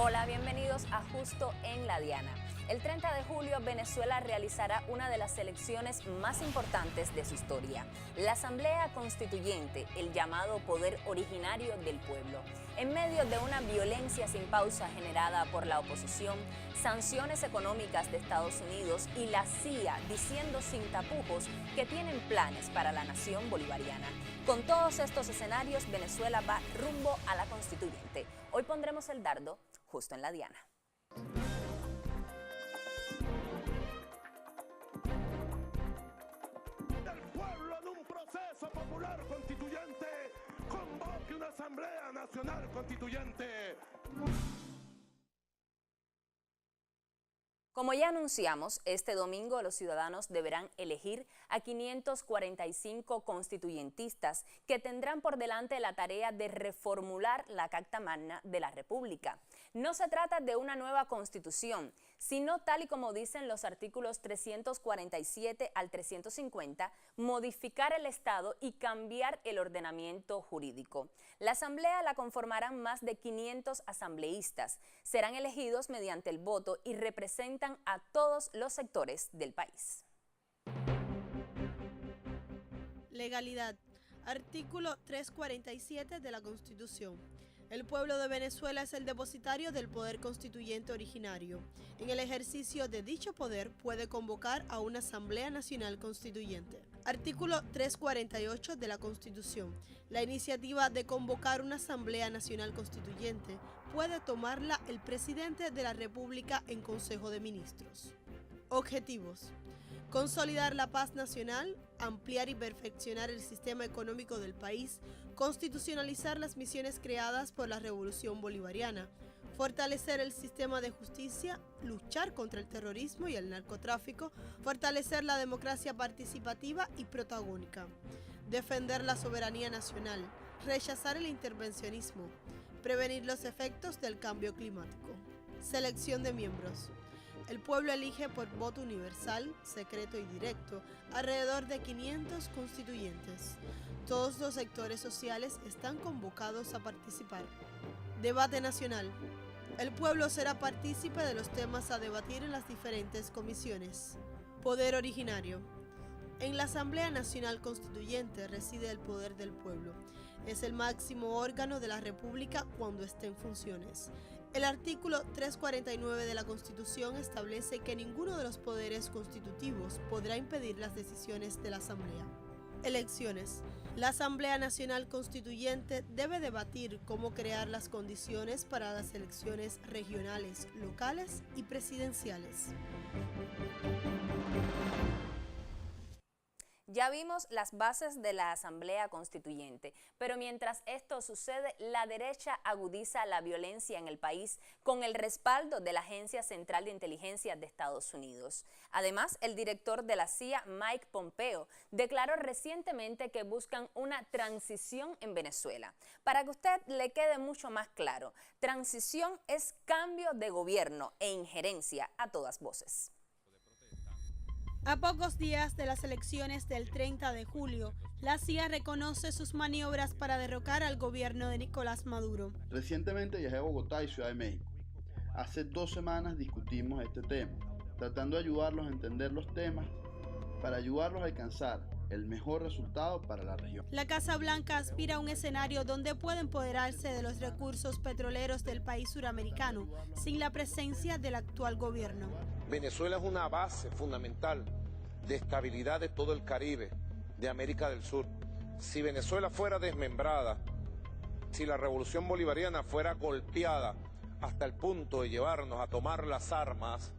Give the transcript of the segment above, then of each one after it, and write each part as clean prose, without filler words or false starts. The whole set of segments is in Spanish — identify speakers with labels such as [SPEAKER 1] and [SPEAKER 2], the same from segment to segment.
[SPEAKER 1] Hola, bienvenidos a Justo en la Diana. El 30 de julio, Venezuela realizará una de las elecciones más importantes de su historia, la Asamblea Constituyente, el llamado poder originario del pueblo. En medio de una violencia sin pausa generada por la oposición, sanciones económicas de Estados Unidos y la CIA diciendo sin tapujos que tienen planes para la nación bolivariana. Con todos estos escenarios, Venezuela va rumbo a la Constituyente. Hoy pondremos el dardo justo en la diana.
[SPEAKER 2] El pueblo en un proceso popular constituyente convoque una Asamblea Nacional Constituyente.
[SPEAKER 1] Como ya anunciamos, este domingo los ciudadanos deberán elegir a 545 constituyentistas que tendrán por delante la tarea de reformular la Carta Magna de la República. No se trata de una nueva constitución, sino tal y como dicen los artículos 347 al 350, modificar el Estado y cambiar el ordenamiento jurídico. La Asamblea la conformarán más de 500 asambleístas. Serán elegidos mediante el voto y representan a todos los sectores del país.
[SPEAKER 3] Legalidad. Artículo 347 de la Constitución. El pueblo de Venezuela es el depositario del poder constituyente originario. En el ejercicio de dicho poder puede convocar a una Asamblea Nacional Constituyente. Artículo 348 de la Constitución. La iniciativa de convocar una Asamblea Nacional Constituyente puede tomarla el presidente de la República en Consejo de Ministros. Objetivos. Consolidar la paz nacional, ampliar y perfeccionar el sistema económico del país, constitucionalizar las misiones creadas por la Revolución Bolivariana, fortalecer el sistema de justicia, luchar contra el terrorismo y el narcotráfico, fortalecer la democracia participativa y protagónica, defender la soberanía nacional, rechazar el intervencionismo, prevenir los efectos del cambio climático. Selección de miembros. El pueblo elige por voto universal, secreto y directo, alrededor de 500 constituyentes. Todos los sectores sociales están convocados a participar. Debate nacional. El pueblo será partícipe de los temas a debatir en las diferentes comisiones. Poder originario. En la Asamblea Nacional Constituyente reside el poder del pueblo. Es el máximo órgano de la República cuando esté en funciones. El artículo 349 de la Constitución establece que ninguno de los poderes constitutivos podrá impedir las decisiones de la Asamblea. Elecciones. La Asamblea Nacional Constituyente debe debatir cómo crear las condiciones para las elecciones regionales, locales y presidenciales.
[SPEAKER 1] Ya vimos las bases de la Asamblea Constituyente, pero mientras esto sucede, la derecha agudiza la violencia en el país con el respaldo de la Agencia Central de Inteligencia de Estados Unidos. Además, el director de la CIA, Mike Pompeo, declaró recientemente que buscan una transición en Venezuela. Para que a usted le quede mucho más claro, transición es cambio de gobierno e injerencia a todas voces.
[SPEAKER 3] A pocos días de las elecciones del 30 de julio, la CIA reconoce sus maniobras para derrocar al gobierno de Nicolás Maduro.
[SPEAKER 4] Recientemente viajé a Bogotá y Ciudad de México. Hace 2 semanas discutimos este tema, tratando de ayudarlos a entender los temas para ayudarlos a alcanzar el mejor resultado para la región.
[SPEAKER 3] La Casa Blanca aspira a un escenario donde pueda empoderarse de los recursos petroleros del país suramericano sin la presencia del actual gobierno.
[SPEAKER 5] Venezuela es una base fundamental de estabilidad de todo el Caribe, de América del Sur. Si Venezuela fuera desmembrada, si la revolución bolivariana fuera golpeada hasta el punto de llevarnos a tomar las armas,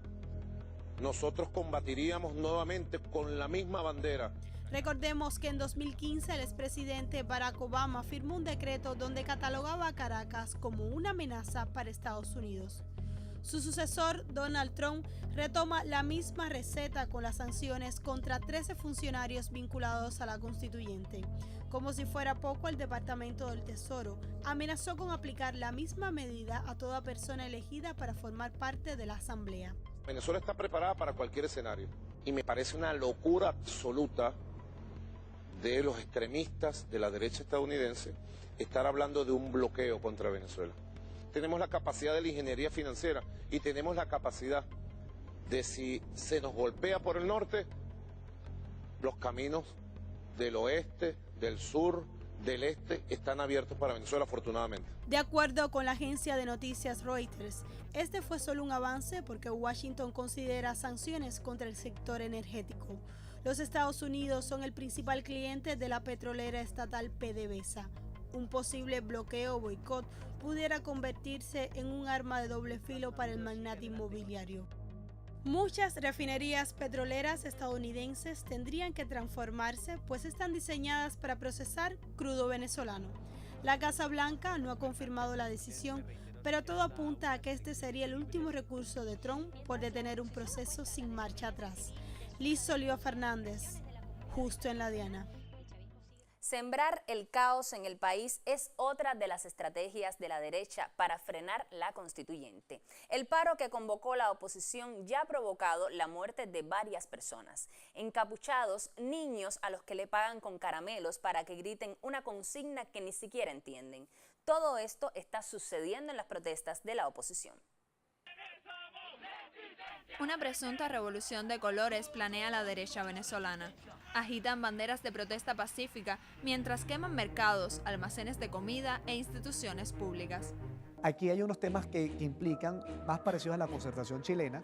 [SPEAKER 5] nosotros combatiríamos nuevamente con la misma bandera.
[SPEAKER 3] Recordemos que en 2015 el expresidente Barack Obama firmó un decreto donde catalogaba a Caracas como una amenaza para Estados Unidos. Su sucesor, Donald Trump, retoma la misma receta con las sanciones contra 13 funcionarios vinculados a la constituyente. Como si fuera poco, el Departamento del Tesoro amenazó con aplicar la misma medida a toda persona elegida para formar parte de la Asamblea.
[SPEAKER 5] Venezuela está preparada para cualquier escenario y me parece una locura absoluta de los extremistas de la derecha estadounidense estar hablando de un bloqueo contra Venezuela. tenemos la capacidad de la ingeniería financiera y tenemos la capacidad de, si se nos golpea por el norte, los caminos del oeste, del sur, del este están abiertos para Venezuela, afortunadamente.
[SPEAKER 3] De acuerdo con la agencia de noticias Reuters, este fue solo un avance porque Washington considera sanciones contra el sector energético. Los Estados Unidos son el principal cliente de la petrolera estatal PDVSA. Un posible bloqueo o boicot pudiera convertirse en un arma de doble filo para el magnate inmobiliario. Muchas refinerías petroleras estadounidenses tendrían que transformarse, pues están diseñadas para procesar crudo venezolano. La Casa Blanca no ha confirmado la decisión, pero todo apunta a que este sería el último recurso de Trump por detener un proceso sin marcha atrás. Liz Oliva Fernández, Justo en la Diana.
[SPEAKER 1] Sembrar el caos en el país es otra de las estrategias de la derecha para frenar la constituyente. El paro que convocó la oposición ya ha provocado la muerte de varias personas. Encapuchados, niños a los que le pagan con caramelos para que griten una consigna que ni siquiera entienden. Todo esto está sucediendo en las protestas de la oposición.
[SPEAKER 6] Una presunta revolución de colores planea la derecha venezolana. Agitan banderas de protesta pacífica mientras queman mercados, almacenes de comida e instituciones públicas.
[SPEAKER 7] Aquí hay unos temas que implican más parecidos a la concertación chilena,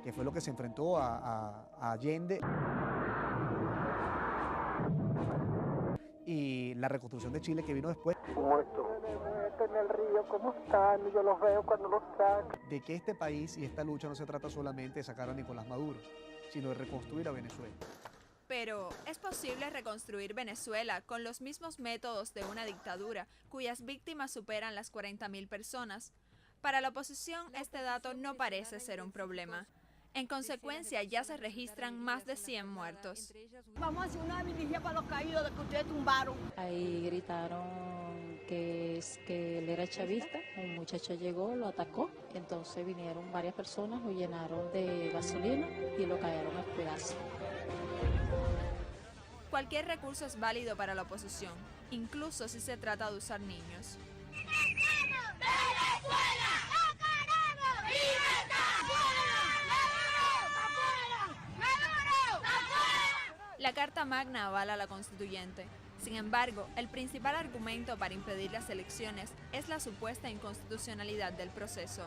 [SPEAKER 7] que fue lo que se enfrentó a Allende, y la reconstrucción de Chile que vino después.
[SPEAKER 8] En el río, ¿cómo están? Yo los veo cuando los sacan.
[SPEAKER 7] De que este país y esta lucha no se trata solamente de sacar a Nicolás Maduro, sino de reconstruir a Venezuela.
[SPEAKER 6] Pero, ¿es posible reconstruir Venezuela con los mismos métodos de una dictadura cuyas víctimas superan las 40.000 personas? Para la oposición, este dato no parece ser un problema. En consecuencia, ya se registran más de 100 muertos.
[SPEAKER 8] Vamos a hacer una vigilía para los caídos de que ustedes tumbaron.
[SPEAKER 9] Ahí gritaron que él era chavista, un muchacho llegó, lo atacó, entonces vinieron varias personas, lo llenaron de gasolina y lo cayeron a pedazos.
[SPEAKER 6] Cualquier recurso es válido para la oposición, incluso si se trata de usar niños. La Carta Magna avala a la constituyente. Sin embargo, el principal argumento para impedir las elecciones es la supuesta inconstitucionalidad del proceso.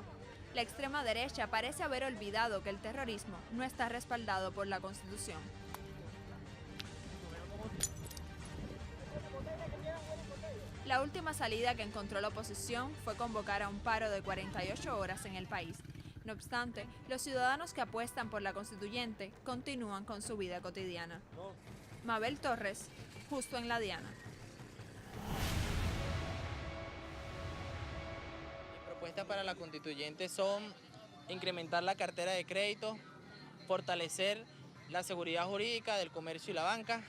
[SPEAKER 6] La extrema derecha parece haber olvidado que el terrorismo no está respaldado por la Constitución. La última salida que encontró la oposición fue convocar a un paro de 48 horas en el país. No obstante, los ciudadanos que apuestan por la constituyente continúan con su vida cotidiana. Mabel Torres, Justo en la Diana.
[SPEAKER 10] Las propuestas para la constituyente son incrementar la cartera de crédito, fortalecer la seguridad jurídica del comercio y la banca,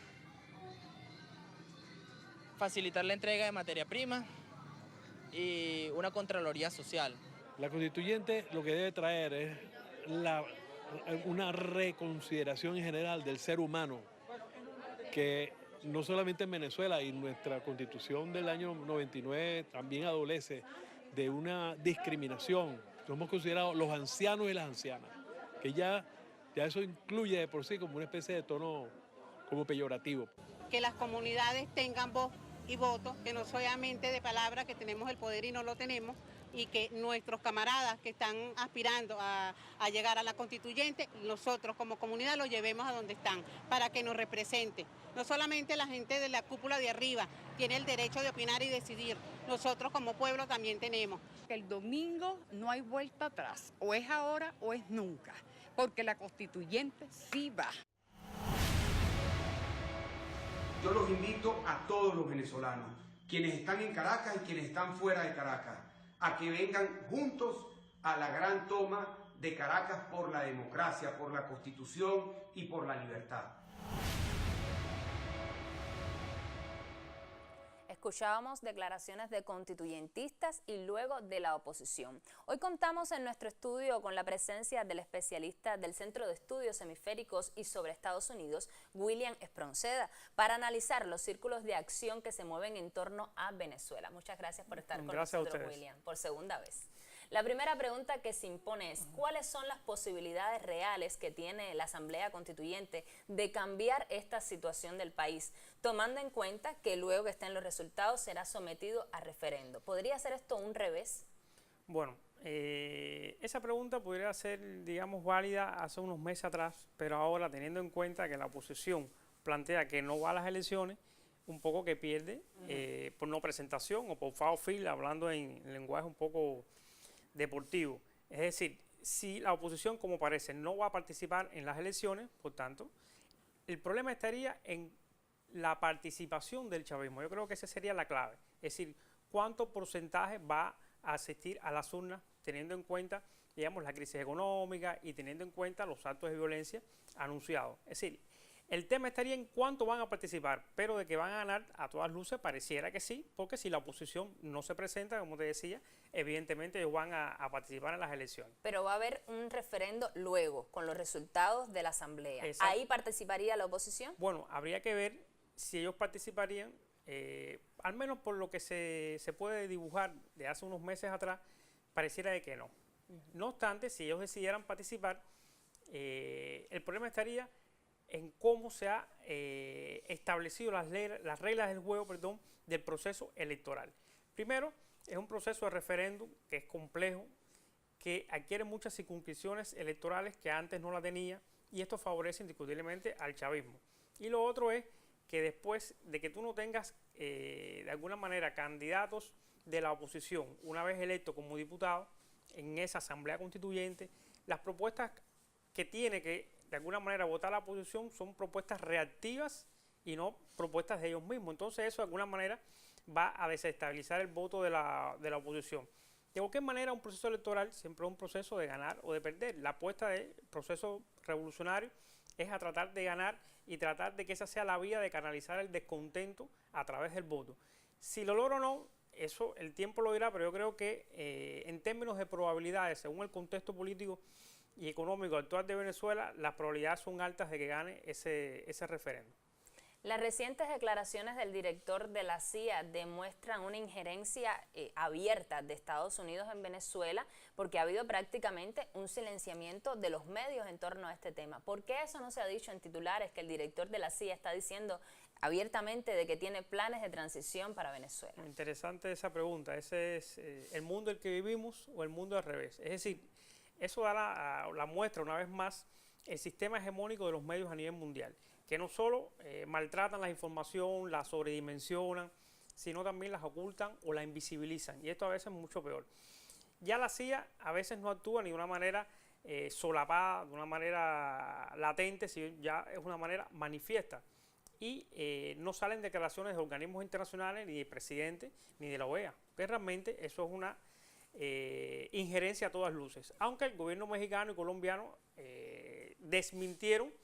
[SPEAKER 10] facilitar la entrega de materia prima y una contraloría social.
[SPEAKER 11] La constituyente lo que debe traer es una reconsideración en general del ser humano, que no solamente en Venezuela, y nuestra constitución del año 99 también adolece de una discriminación. Somos considerados los ancianos y las ancianas, que ya eso incluye de por sí como una especie de tono como peyorativo.
[SPEAKER 12] Que las comunidades tengan voz y voto, que no solamente de palabras que tenemos el poder y no lo tenemos, y que nuestros camaradas que están aspirando a llegar a la constituyente, nosotros como comunidad los llevemos a donde están, para que nos represente. No solamente la gente de la cúpula de arriba tiene el derecho de opinar y decidir, nosotros como pueblo también tenemos.
[SPEAKER 13] El domingo no hay vuelta atrás, o es ahora o es nunca, porque la constituyente sí va.
[SPEAKER 14] Yo los invito a todos los venezolanos, quienes están en Caracas y quienes están fuera de Caracas, a que vengan juntos a la gran toma de Caracas por la democracia, por la Constitución y por la libertad.
[SPEAKER 1] escuchábamos declaraciones de constituyentistas y luego de la oposición. Hoy contamos en nuestro estudio con la presencia del especialista del Centro de Estudios Hemisféricos y sobre Estados Unidos, William Espronceda, para analizar los círculos de acción que se mueven en torno a Venezuela. Muchas gracias por estar con nosotros, William, por segunda vez. La primera pregunta que se impone es, ¿cuáles son las posibilidades reales que tiene la Asamblea Constituyente de cambiar esta situación del país, tomando en cuenta que luego que estén los resultados será sometido a referendo? ¿Podría ser esto un revés?
[SPEAKER 15] Bueno, esa pregunta podría ser, digamos, válida hace unos meses atrás, pero ahora, teniendo en cuenta que la oposición plantea que no va a las elecciones, un poco que pierde por no presentación o por foul field, hablando en lenguaje un poco deportivo. Es decir, si la oposición, como parece, no va a participar en las elecciones, por tanto, el problema estaría en la participación del chavismo. Yo creo que esa sería la clave. Es decir, cuánto porcentaje va a asistir a las urnas, teniendo en cuenta, digamos, la crisis económica y teniendo en cuenta los actos de violencia anunciados. Es decir, el tema estaría en cuánto van a participar, pero de que van a ganar a todas luces pareciera que sí, porque si la oposición no se presenta, como te decía, evidentemente ellos van a participar en las elecciones.
[SPEAKER 1] Pero va a haber un referendo luego, con los resultados de la Asamblea.
[SPEAKER 15] Exacto.
[SPEAKER 1] ¿Ahí participaría la oposición?
[SPEAKER 15] Bueno, habría que ver si ellos participarían, al menos por lo que se puede dibujar de hace unos meses atrás, pareciera de que no. No obstante, si ellos decidieran participar, el problema estaría en cómo se ha establecido las reglas del juego, del proceso electoral. Primero, es un proceso de referéndum que es complejo, que adquiere muchas circunscripciones electorales que antes no la tenía, y esto favorece indiscutiblemente al chavismo. Y lo otro es que después de que tú no tengas de alguna manera candidatos de la oposición, una vez electos como diputados en esa asamblea constituyente, las propuestas que tiene que de alguna manera votar la oposición son propuestas reactivas y no propuestas de ellos mismos. Entonces eso de alguna manera va a desestabilizar el voto de la oposición. De cualquier manera, un proceso electoral siempre es un proceso de ganar o de perder. La apuesta del proceso revolucionario es a tratar de ganar y tratar de que esa sea la vía de canalizar el descontento a través del voto. Si lo logra o no, eso el tiempo lo dirá, pero yo creo que en términos de probabilidades, según el contexto político y económico actual de Venezuela, las probabilidades son altas de que gane ese referéndum.
[SPEAKER 1] Las recientes declaraciones del director de la CIA demuestran una injerencia abierta de Estados Unidos en Venezuela, porque ha habido prácticamente un silenciamiento de los medios en torno a este tema. ¿Por qué eso no se ha dicho en titulares, que el director de la CIA está diciendo abiertamente de que tiene planes de transición para Venezuela?
[SPEAKER 15] Interesante esa pregunta. ¿Ese es el mundo en el que vivimos o el mundo al revés? Es decir, eso da la muestra una vez más el sistema hegemónico de los medios a nivel mundial, que no solo maltratan la información, la sobredimensionan, sino también las ocultan o la invisibilizan, y esto a veces es mucho peor. Ya la CIA a veces no actúa ni de una manera solapada, de una manera latente, sino ya es una manera manifiesta, y no salen declaraciones de organismos internacionales, ni del presidente, ni de la OEA, que realmente eso es una injerencia a todas luces, aunque el gobierno mexicano y colombiano desmintieron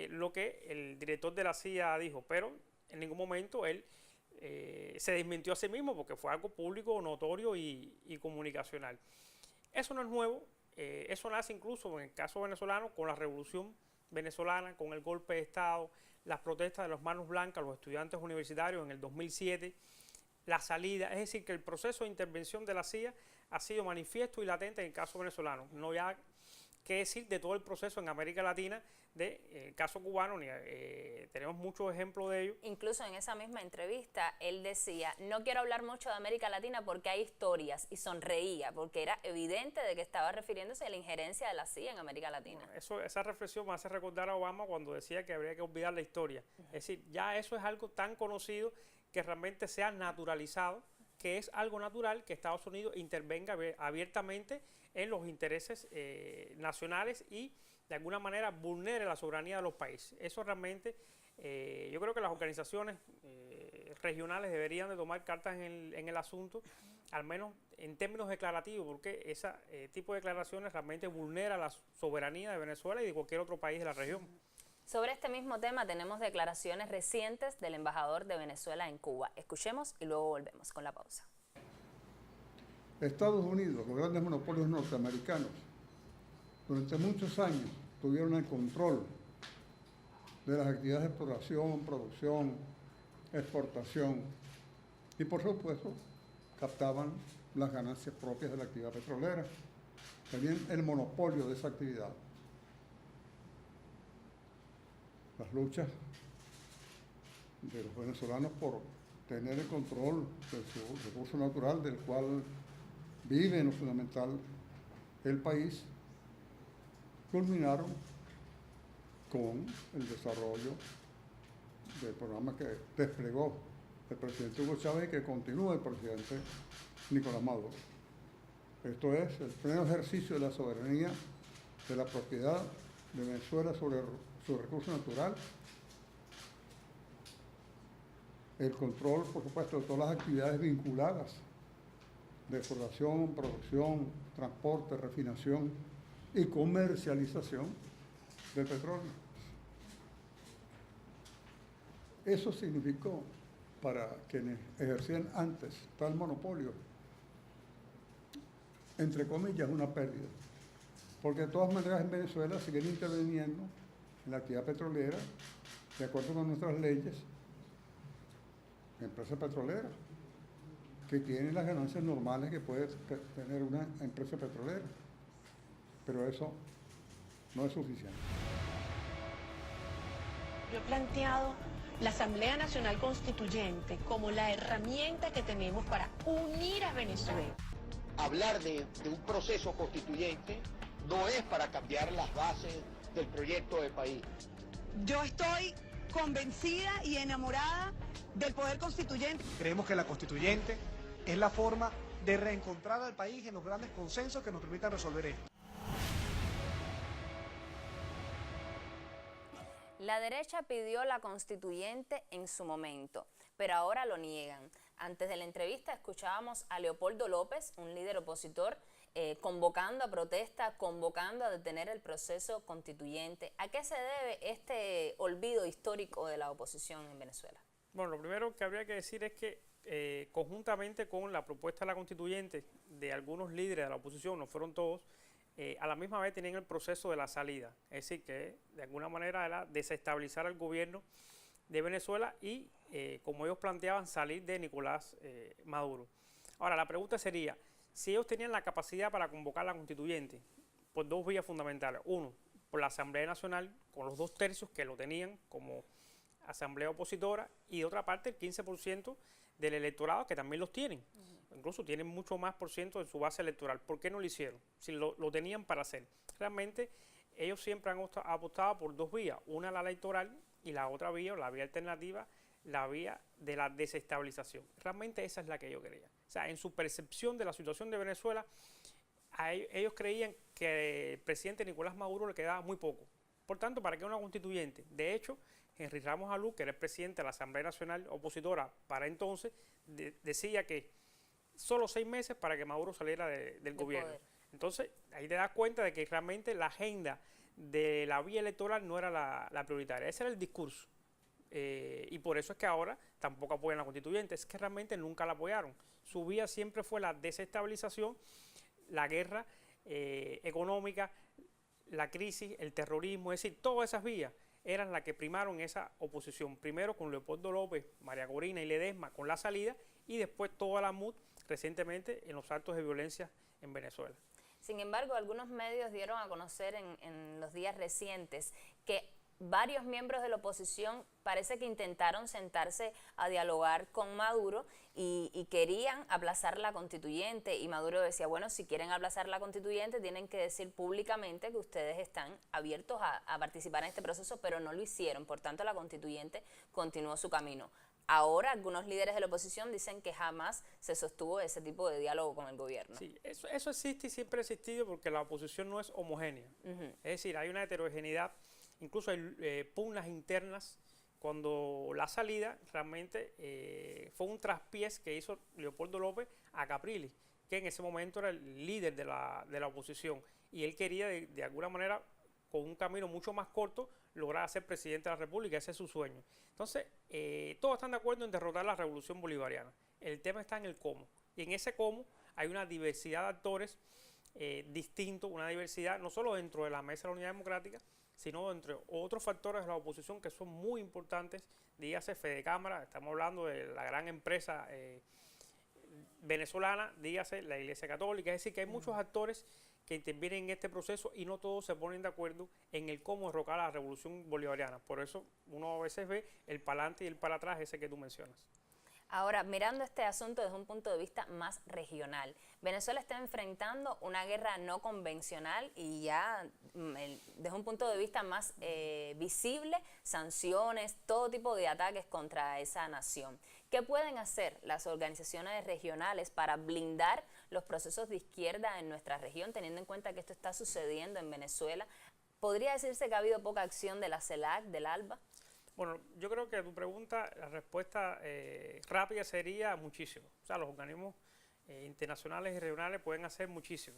[SPEAKER 15] lo que el director de la CIA dijo, pero en ningún momento él se desmintió a sí mismo, porque fue algo público, notorio y comunicacional. Eso no es nuevo, eso nace incluso en el caso venezolano con la revolución venezolana, con el golpe de Estado, las protestas de los Manos Blancas, los estudiantes universitarios en el 2007, la salida, es decir, que el proceso de intervención de la CIA ha sido manifiesto y latente en el caso venezolano. No ya qué decir de todo el proceso en América Latina, del caso cubano, tenemos muchos ejemplos de ello.
[SPEAKER 1] Incluso en esa misma entrevista, él decía, no quiero hablar mucho de América Latina porque hay historias, y sonreía, porque era evidente de que estaba refiriéndose a la injerencia de la CIA en América Latina.
[SPEAKER 15] Bueno, esa reflexión me hace recordar a Obama cuando decía que habría que olvidar la historia. Es decir, ya eso es algo tan conocido que realmente se ha naturalizado, que es algo natural que Estados Unidos intervenga abiertamente en los intereses nacionales y de alguna manera vulnere la soberanía de los países. Eso realmente, yo creo que las organizaciones regionales deberían de tomar cartas en el asunto, al menos en términos declarativos, porque ese tipo de declaraciones realmente vulnera la soberanía de Venezuela y de cualquier otro país de la región.
[SPEAKER 1] Sobre este mismo tema tenemos declaraciones recientes del embajador de Venezuela en Cuba. Escuchemos y luego volvemos con la pausa.
[SPEAKER 16] Estados Unidos, los grandes monopolios norteamericanos, durante muchos años tuvieron el control de las actividades de exploración, producción, exportación y, por supuesto, captaban las ganancias propias de la actividad petrolera. Tenían el monopolio de esa actividad. Las luchas de los venezolanos por tener el control de su recurso natural, del cual vive en lo fundamental el país, culminaron con el desarrollo del programa que desplegó el presidente Hugo Chávez y que continúa el presidente Nicolás Maduro. Esto es el pleno ejercicio de la soberanía de la propiedad de Venezuela sobre su recurso natural, el control, por supuesto, de todas las actividades vinculadas de exploración, producción, transporte, refinación y comercialización del petróleo. Eso significó para quienes ejercían antes tal monopolio, entre comillas, una pérdida. Porque de todas maneras en Venezuela siguen interviniendo en la actividad petrolera, de acuerdo con nuestras leyes, empresas petroleras, que tienen las ganancias normales que puede tener una empresa petrolera. Pero eso no es suficiente.
[SPEAKER 17] Yo he planteado la Asamblea Nacional Constituyente como la herramienta que tenemos para unir a Venezuela.
[SPEAKER 18] Hablar de un proceso constituyente no es para cambiar las bases del proyecto de país.
[SPEAKER 19] Yo estoy convencida y enamorada del poder constituyente.
[SPEAKER 20] Creemos que la constituyente es la forma de reencontrar al país en los grandes consensos que nos permitan resolver esto.
[SPEAKER 1] La derecha pidió la constituyente en su momento, pero ahora lo niegan. Antes de la entrevista escuchábamos a Leopoldo López, un líder opositor, convocando a protesta, convocando a detener el proceso constituyente. ¿A qué se debe este olvido histórico de la oposición en Venezuela?
[SPEAKER 15] Bueno, lo primero que habría que decir es que conjuntamente con la propuesta de la constituyente de algunos líderes de la oposición, no fueron todos, a la misma vez tenían el proceso de la salida. Es decir, que de alguna manera era desestabilizar al gobierno de Venezuela y, como ellos planteaban, salir de Nicolás Maduro. Ahora, la pregunta sería, si ellos tenían la capacidad para convocar la constituyente, por dos vías fundamentales. Uno, por la Asamblea Nacional, con los 2/3 que lo tenían como asamblea opositora, y de otra parte el 15% del electorado que también los tienen. Incluso tienen mucho más por ciento en su base electoral. ¿Por qué no lo hicieron? Si lo tenían para hacer. Realmente ellos siempre han apostado por dos vías. Una, la electoral, y la otra vía, la vía alternativa, la vía de la desestabilización. Realmente esa es la que ellos querían. O sea, en su percepción de la situación de Venezuela, ellos creían que el presidente Nicolás Maduro le quedaba muy poco. Por tanto, ¿para qué una constituyente? De hecho, Henry Ramos Alú, que era el presidente de la Asamblea Nacional opositora para entonces, decía que solo 6 meses para que Maduro saliera del gobierno. Poder. Entonces, ahí te das cuenta de que realmente la agenda de la vía electoral no era la prioritaria. Ese era el discurso. Y por eso es que ahora tampoco apoyan a la constituyente. Es que realmente nunca la apoyaron. Su vía siempre fue la desestabilización, la guerra económica, la crisis, el terrorismo. Es decir, todas esas vías eran las que primaron esa oposición. Primero con Leopoldo López, María Corina y Ledesma con la salida, y después toda la MUD recientemente en los actos de violencia en Venezuela.
[SPEAKER 1] Sin embargo, algunos medios dieron a conocer en los días recientes que varios miembros de la oposición parece que intentaron sentarse a dialogar con Maduro y querían aplazar la constituyente, y Maduro decía, bueno, si quieren aplazar la constituyente tienen que decir públicamente que ustedes están abiertos a participar en este proceso, pero no lo hicieron. Por tanto, la constituyente continuó su camino. Ahora algunos líderes de la oposición dicen que jamás se sostuvo ese tipo de diálogo con el gobierno.
[SPEAKER 15] Sí, eso existe y siempre ha existido porque la oposición no es homogénea. Es decir, hay una heterogeneidad, incluso hay pugnas internas, cuando la salida realmente fue un traspiés que hizo Leopoldo López a Capriles, que en ese momento era el líder de la oposición, y él quería de alguna manera con un camino mucho más corto, lograr ser presidente de la República. Ese es su sueño. Entonces, todos están de acuerdo en derrotar la revolución bolivariana. El tema está en el cómo. Y en ese cómo hay una diversidad de actores distintos, una diversidad no solo dentro de la Mesa de la Unidad Democrática, sino entre otros factores de la oposición que son muy importantes. Dígase Fede Cámara, estamos hablando de la gran empresa venezolana, dígase la Iglesia Católica. Es decir, que hay muchos actores que intervienen en este proceso y no todos se ponen de acuerdo en el cómo derrocar a la revolución bolivariana. Por eso uno a veces ve el para adelante y el para atrás, ese que tú mencionas.
[SPEAKER 1] Ahora, mirando este asunto desde un punto de vista más regional, Venezuela está enfrentando una guerra no convencional y ya desde un punto de vista más visible, sanciones, todo tipo de ataques contra esa nación. ¿Qué pueden hacer las organizaciones regionales para blindar los procesos de izquierda en nuestra región, teniendo en cuenta que esto está sucediendo en Venezuela? ¿Podría decirse que ha habido poca acción de la CELAC, del ALBA?
[SPEAKER 15] Bueno, yo creo que a tu pregunta, la respuesta rápida sería muchísimo. O sea, los organismos internacionales y regionales pueden hacer muchísimo.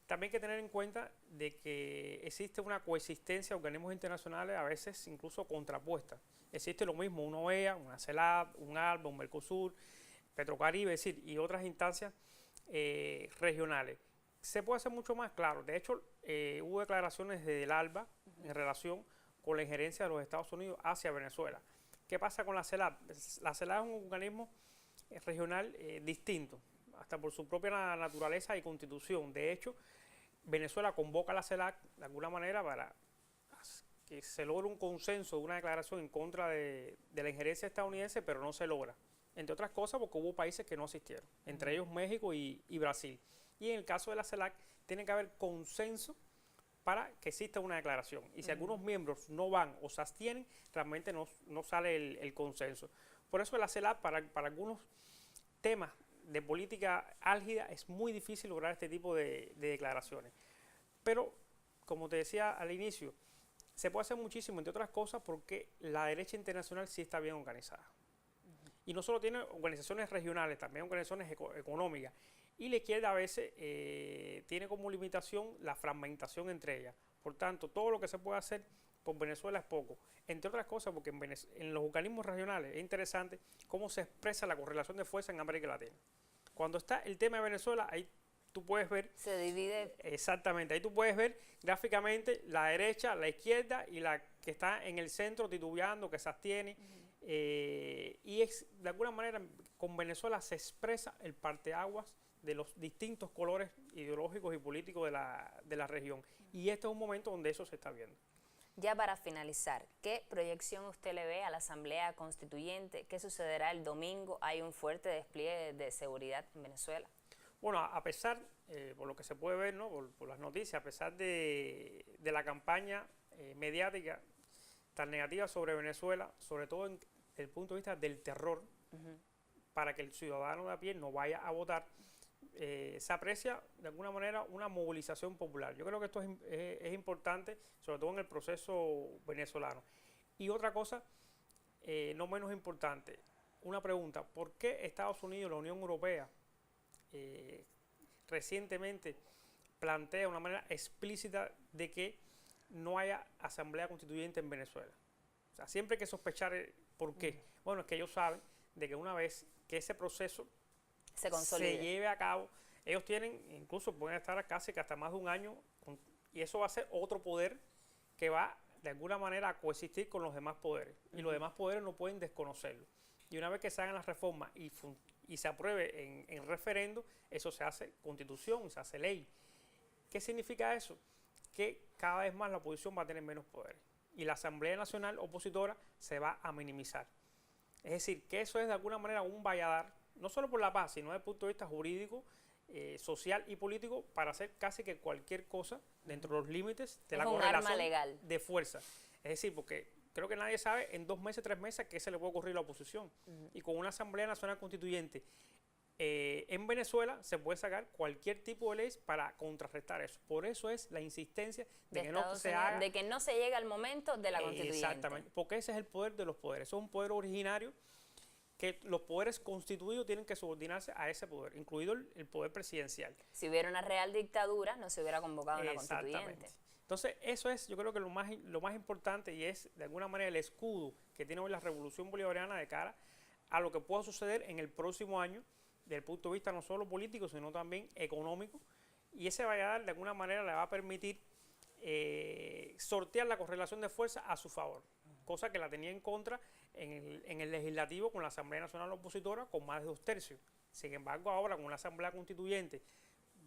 [SPEAKER 15] También hay que tener en cuenta de que existe una coexistencia de organismos internacionales a veces incluso contrapuestas. Existe lo mismo, una OEA, una CELAC, un ALBA, un Mercosur, Petrocaribe, es decir, y otras instancias regionales. Se puede hacer mucho más claro. De hecho, hubo declaraciones del ALBA en relación con la injerencia de los Estados Unidos hacia Venezuela. ¿Qué pasa con la CELAC? La CELAC es un organismo regional distinto, hasta por su propia naturaleza y constitución. De hecho, Venezuela convoca a la CELAC de alguna manera para que se logre un consenso de una declaración en contra de la injerencia estadounidense, pero no se logra. Entre otras cosas porque hubo países que no asistieron, entre ellos México y Brasil. Y en el caso de la CELAC tiene que haber consenso para que exista una declaración. Y si algunos miembros no van o se abstienen, realmente no sale el consenso. Por eso la CELAC, para algunos temas de política álgida, es muy difícil lograr este tipo de declaraciones. Pero, como te decía al inicio, se puede hacer muchísimo, entre otras cosas, porque la derecha internacional sí está bien organizada. Y no solo tiene organizaciones regionales, también organizaciones económicas. Y la izquierda a veces tiene como limitación la fragmentación entre ellas. Por tanto, todo lo que se puede hacer por Venezuela es poco. Entre otras cosas, porque en los organismos regionales es interesante cómo se expresa la correlación de fuerza en América Latina. Cuando está el tema de Venezuela, ahí tú puedes ver...
[SPEAKER 1] Se divide.
[SPEAKER 15] Exactamente, ahí tú puedes ver gráficamente la derecha, la izquierda y la que está en el centro titubeando, que se abstiene. Y de alguna manera con Venezuela se expresa el parteaguas de los distintos colores ideológicos y políticos de la región. Y este es un momento donde eso se está viendo.
[SPEAKER 1] Ya para finalizar, ¿qué proyección usted le ve a la Asamblea Constituyente? ¿Qué sucederá el domingo? ¿Hay un fuerte despliegue de seguridad en Venezuela?
[SPEAKER 15] Bueno, a pesar, por lo que se puede ver, ¿no? por las noticias, a pesar de la campaña mediática tan negativa sobre Venezuela, sobre todo desde el punto de vista del terror, para que el ciudadano de a pie no vaya a votar, se aprecia de alguna manera una movilización popular. Yo creo que esto es importante, sobre todo en el proceso venezolano. Y otra cosa, no menos importante, una pregunta: ¿por qué Estados Unidos y la Unión Europea recientemente plantea de una manera explícita de que no haya asamblea constituyente en Venezuela? O sea, siempre hay que sospechar por qué. Bueno, es que ellos saben de que una vez que ese proceso se lleve a cabo, ellos tienen, incluso pueden estar casi que hasta más de un año, y eso va a ser otro poder que va de alguna manera a coexistir con los demás poderes. Y los demás poderes no pueden desconocerlo. Y una vez que se hagan las reformas y se apruebe en referendo, eso se hace constitución, se hace ley. ¿Qué significa eso? Que cada vez más la oposición va a tener menos poderes. Y la Asamblea Nacional Opositora se va a minimizar. Es decir, que eso es de alguna manera un valladar, no solo por la paz, sino desde el punto de vista jurídico, social y político, para hacer casi que cualquier cosa dentro de los límites de la correlación de fuerza. Es decir, porque creo que nadie sabe en 2 meses, 3 meses qué se le puede ocurrir a la oposición. Y con una Asamblea Nacional Constituyente en Venezuela se puede sacar cualquier tipo de ley para contrarrestar eso. Por eso es la insistencia de que no se haga,
[SPEAKER 1] de que no se llegue al momento de la constituyente.
[SPEAKER 15] Exactamente, porque ese es el poder de los poderes. Eso es un poder originario que los poderes constituidos tienen que subordinarse a ese poder, incluido el poder presidencial.
[SPEAKER 1] Si hubiera una real dictadura, no se hubiera convocado una constituyente.
[SPEAKER 15] Entonces, eso es, yo creo que lo más importante, y es de alguna manera el escudo que tiene hoy la Revolución Bolivariana de cara a lo que pueda suceder en el próximo año, desde el punto de vista no solo político, sino también económico. Y ese Valladar de alguna manera le va a permitir sortear la correlación de fuerza a su favor, cosa que la tenía en contra en el legislativo con la Asamblea Nacional Opositora con más de 2/3. Sin embargo, ahora con una Asamblea Constituyente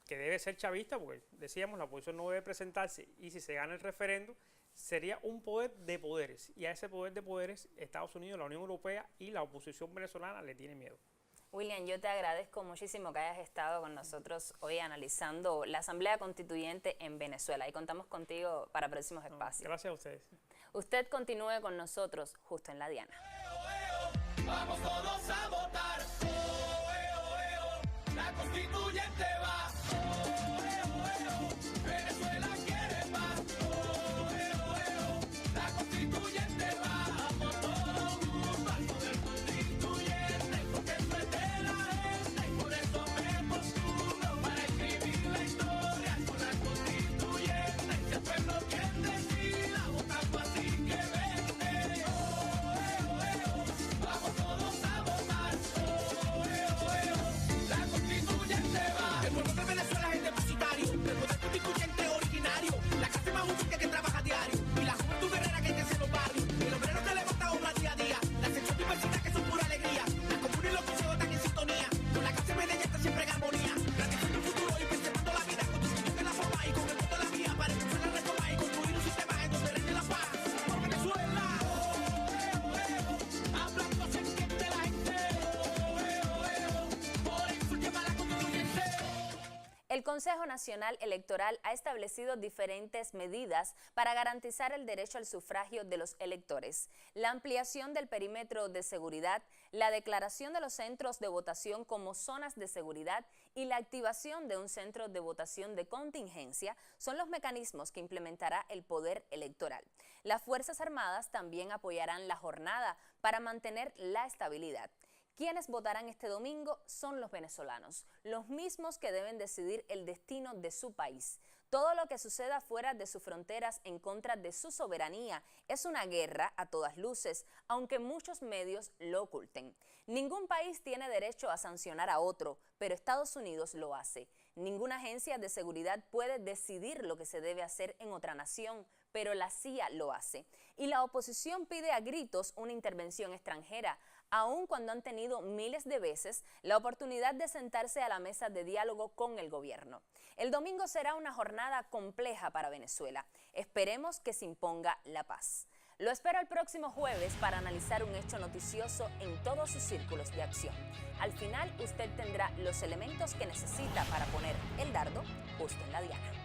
[SPEAKER 15] que debe ser chavista, porque decíamos la oposición no debe presentarse, y si se gana el referendo sería un poder de poderes, y a ese poder de poderes Estados Unidos, la Unión Europea y la oposición venezolana le tienen miedo.
[SPEAKER 1] William, yo te agradezco muchísimo que hayas estado con nosotros hoy analizando la Asamblea Constituyente en Venezuela, y contamos contigo para próximos espacios.
[SPEAKER 15] Gracias a ustedes.
[SPEAKER 1] Usted continúe con nosotros justo en La Diana.
[SPEAKER 21] Vamos todos a votar. La constituyente va. Venezuela quiere paz. La constituyente va. Vamos todos al poder constituyente, porque eso es de la gente, y por eso me postulo para escribir la historia con la constituyente. Si el pueblo quien decida, votando así que vende. Vamos todos a votar. La constituyente va. El pueblo de Venezuela es el depositario del poder constituyente originario, la clase más humilde que trabaja a diario, y la juventud guerrera que crece en los barrios, el obrero que levanta obra día a día, la sección diversidad que son pura alegría, la comuna y los consejos están en sintonía, con la clase media está siempre en armonía, planificando un futuro y preservando la vida, constituyendo la forma y con el voto la vía, para impulsar la reforma y construir un sistema en donde reine la paz. Por Venezuela, hablando se entiende la gente, por eso llama la constituyente.
[SPEAKER 1] El Consejo Nacional Electoral ha establecido diferentes medidas para garantizar el derecho al sufragio de los electores: la ampliación del perímetro de seguridad, la declaración de los centros de votación como zonas de seguridad y la activación de un centro de votación de contingencia son los mecanismos que implementará el Poder Electoral. Las Fuerzas Armadas también apoyarán la jornada para mantener la estabilidad. Quienes votarán este domingo son los venezolanos, los mismos que deben decidir el destino de su país. Todo lo que suceda fuera de sus fronteras en contra de su soberanía es una guerra a todas luces, aunque muchos medios lo oculten. Ningún país tiene derecho a sancionar a otro, pero Estados Unidos lo hace. Ninguna agencia de seguridad puede decidir lo que se debe hacer en otra nación, pero la CIA lo hace. Y la oposición pide a gritos una intervención extranjera, aun cuando han tenido miles de veces la oportunidad de sentarse a la mesa de diálogo con el gobierno. El domingo será una jornada compleja para Venezuela. Esperemos que se imponga la paz. Lo espero el próximo jueves para analizar un hecho noticioso en todos sus círculos de acción. Al final, usted tendrá los elementos que necesita para poner el dardo justo en la diana.